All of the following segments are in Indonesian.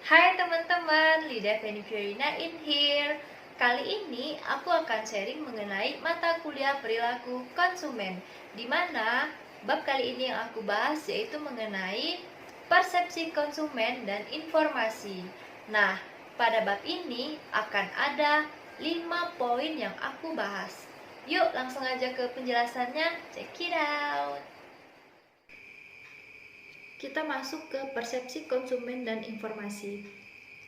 Hai teman-teman, Lida Feni Fiorina in here. Kali ini aku akan sharing mengenai mata kuliah perilaku konsumen, di mana bab kali ini yang aku bahas yaitu mengenai persepsi konsumen dan informasi. Nah, pada bab ini akan ada 5 poin yang aku bahas. Yuk langsung aja ke penjelasannya, check it out. Kita masuk ke persepsi konsumen dan informasi.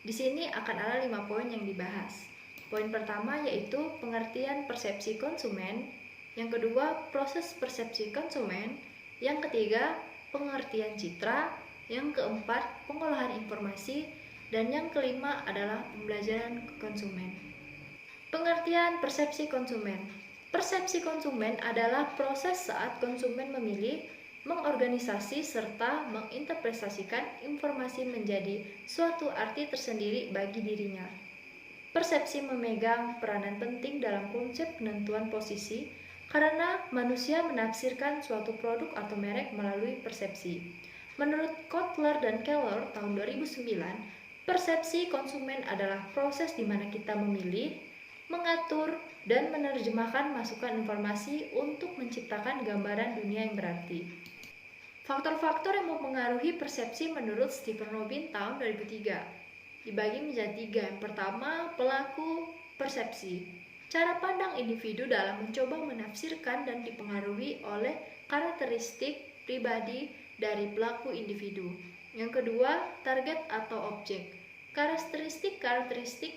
Di sini akan ada 5 poin yang dibahas. Poin pertama yaitu pengertian persepsi konsumen, yang kedua proses persepsi konsumen, yang ketiga pengertian citra, yang keempat pengolahan informasi, dan yang kelima adalah pembelajaran konsumen. Pengertian persepsi konsumen. Persepsi konsumen adalah proses saat konsumen memilih, mengorganisasi serta menginterpretasikan informasi menjadi suatu arti tersendiri bagi dirinya. Persepsi memegang peranan penting dalam konsep penentuan posisi karena manusia menafsirkan suatu produk atau merek melalui persepsi. Menurut Kotler dan Keller tahun 2009, persepsi konsumen adalah proses di mana kita memilih, mengatur, dan menerjemahkan masukan informasi untuk menciptakan gambaran dunia yang berarti. Faktor-faktor yang mempengaruhi persepsi menurut Stephen Robin tahun 2003 dibagi menjadi 3. Yang pertama, pelaku persepsi. Cara pandang individu dalam mencoba menafsirkan dan dipengaruhi oleh karakteristik pribadi dari pelaku individu. Yang kedua, target atau objek. Karakteristik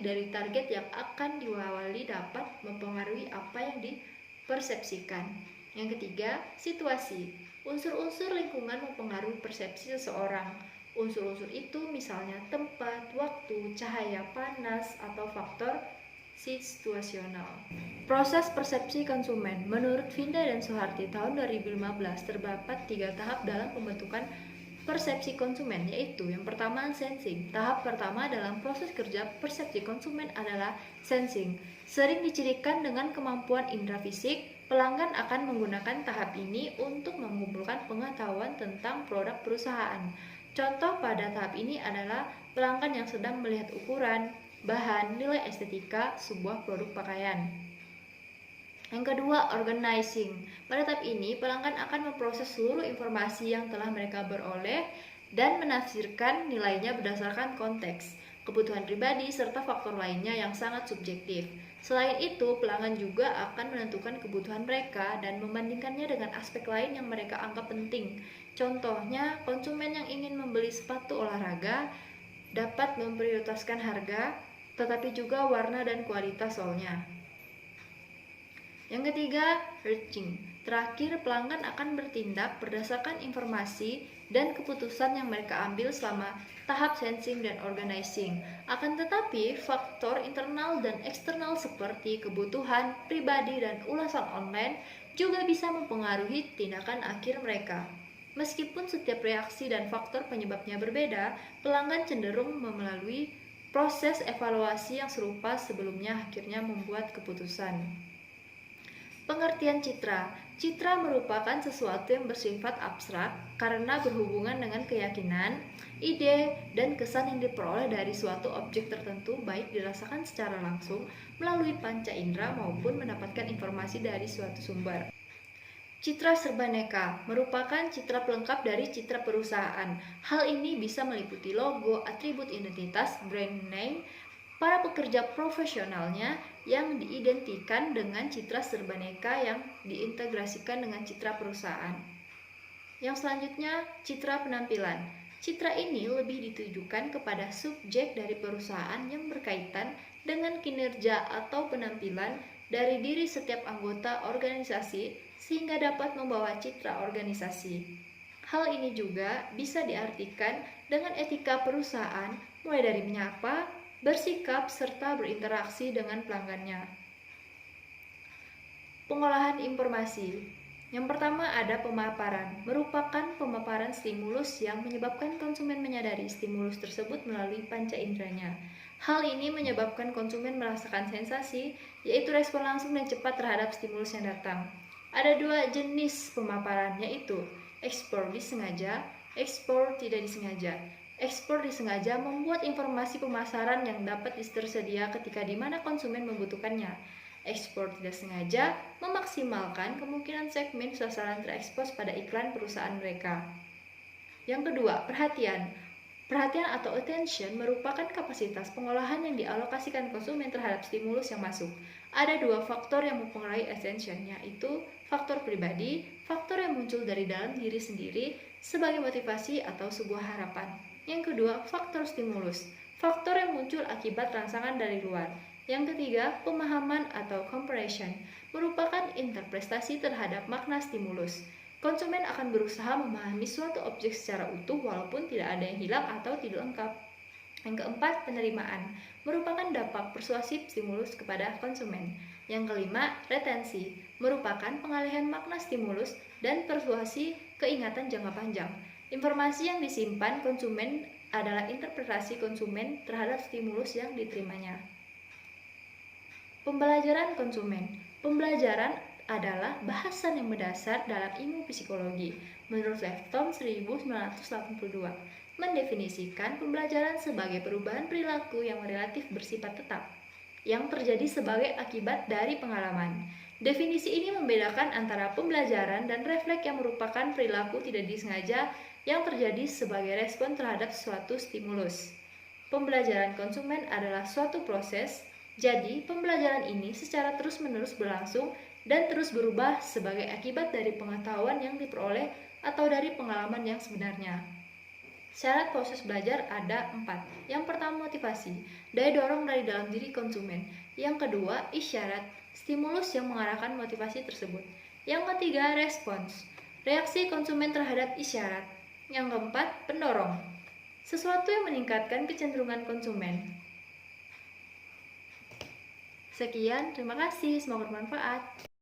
dari target yang akan diawali dapat mempengaruhi apa yang dipersepsikan. Yang ketiga, situasi. Unsur-unsur lingkungan mempengaruhi persepsi seseorang. Unsur-unsur itu misalnya tempat, waktu, cahaya, panas, atau faktor situasional. Proses persepsi konsumen. Menurut Vinda dan Soeharti tahun 2015 terdapat 3 tahap dalam pembentukan persepsi konsumen, yaitu yang pertama sensing. Tahap pertama dalam proses kerja persepsi konsumen adalah sensing. Sering dicirikan dengan kemampuan indera fisik, pelanggan akan menggunakan tahap ini untuk mengumpulkan pengetahuan tentang produk perusahaan. Contoh pada tahap ini adalah pelanggan yang sedang melihat ukuran, bahan, nilai estetika sebuah produk pakaian. Yang kedua, organizing. Pada tahap ini, pelanggan akan memproses seluruh informasi yang telah mereka beroleh dan menafsirkan nilainya berdasarkan konteks, kebutuhan pribadi, serta faktor lainnya yang sangat subjektif. Selain itu, pelanggan juga akan menentukan kebutuhan mereka dan membandingkannya dengan aspek lain yang mereka anggap penting. Contohnya, konsumen yang ingin membeli sepatu olahraga dapat memprioritaskan harga, tetapi juga warna dan kualitas solnya. Yang ketiga, reaching. Terakhir, pelanggan akan bertindak berdasarkan informasi dan keputusan yang mereka ambil selama tahap sensing dan organizing. Akan tetapi, faktor internal dan eksternal seperti kebutuhan pribadi dan ulasan online juga bisa mempengaruhi tindakan akhir mereka. Meskipun setiap reaksi dan faktor penyebabnya berbeda, pelanggan cenderung melalui proses evaluasi yang serupa sebelumnya akhirnya membuat keputusan. Pengertian citra. Citra merupakan sesuatu yang bersifat abstrak karena berhubungan dengan keyakinan, ide, dan kesan yang diperoleh dari suatu objek tertentu, baik dirasakan secara langsung melalui panca indera maupun mendapatkan informasi dari suatu sumber. Citra serbaneka merupakan citra pelengkap dari citra perusahaan. Hal ini bisa meliputi logo, atribut identitas, brand name, para pekerja profesionalnya yang diidentikan dengan citra serbaneka yang diintegrasikan dengan citra perusahaan. Yang selanjutnya, citra penampilan. Citra ini lebih ditujukan kepada subjek dari perusahaan yang berkaitan dengan kinerja atau penampilan dari diri setiap anggota organisasi sehingga dapat membawa citra organisasi. Hal ini juga bisa diartikan dengan etika perusahaan, mulai dari menyapa, bersikap, serta berinteraksi dengan pelanggannya. Pengolahan informasi. Yang pertama ada pemaparan, merupakan pemaparan stimulus yang menyebabkan konsumen menyadari stimulus tersebut melalui panca inderanya. Hal ini menyebabkan konsumen merasakan sensasi, yaitu respon langsung dan cepat terhadap stimulus yang datang. Ada 2 jenis pemaparan, yaitu ekspor disengaja, ekspor tidak disengaja. Ekspor disengaja membuat informasi pemasaran yang dapat tersedia ketika di mana konsumen membutuhkannya. Ekspor tidak sengaja memaksimalkan kemungkinan segmen sasaran terekspos pada iklan perusahaan mereka. Yang kedua, perhatian. Perhatian atau attention merupakan kapasitas pengolahan yang dialokasikan konsumen terhadap stimulus yang masuk. Ada dua faktor yang mempengaruhi attention, yaitu faktor pribadi, faktor yang muncul dari dalam diri sendiri sebagai motivasi atau sebuah harapan. Yang kedua, faktor stimulus, faktor yang muncul akibat rangsangan dari luar. Yang ketiga, pemahaman atau comprehension merupakan interpretasi terhadap makna stimulus. Konsumen akan berusaha memahami suatu objek secara utuh walaupun tidak ada yang hilang atau tidak lengkap. Yang keempat, penerimaan merupakan dampak persuasif stimulus kepada konsumen. Yang kelima, retensi merupakan pengalihan makna stimulus dan persuasi keingatan jangka panjang. Informasi yang disimpan konsumen adalah interpretasi konsumen terhadap stimulus yang diterimanya. Pembelajaran konsumen. Pembelajaran adalah bahasan yang mendasar dalam ilmu psikologi. Menurut Lefton 1982, mendefinisikan pembelajaran sebagai perubahan perilaku yang relatif bersifat tetap, yang terjadi sebagai akibat dari pengalaman. Definisi ini membedakan antara pembelajaran dan refleks yang merupakan perilaku tidak disengaja yang terjadi sebagai respon terhadap suatu stimulus. Pembelajaran konsumen adalah suatu proses. Jadi, pembelajaran ini secara terus-menerus berlangsung dan terus berubah sebagai akibat dari pengetahuan yang diperoleh atau dari pengalaman yang sebenarnya. Syarat proses belajar ada 4. Yang pertama, motivasi, daya dorong dari dalam diri konsumen. Yang kedua, isyarat, stimulus yang mengarahkan motivasi tersebut. Yang ketiga, respons, reaksi konsumen terhadap isyarat. Yang keempat, pendorong, sesuatu yang meningkatkan kecenderungan konsumen. Sekian, terima kasih, semoga bermanfaat.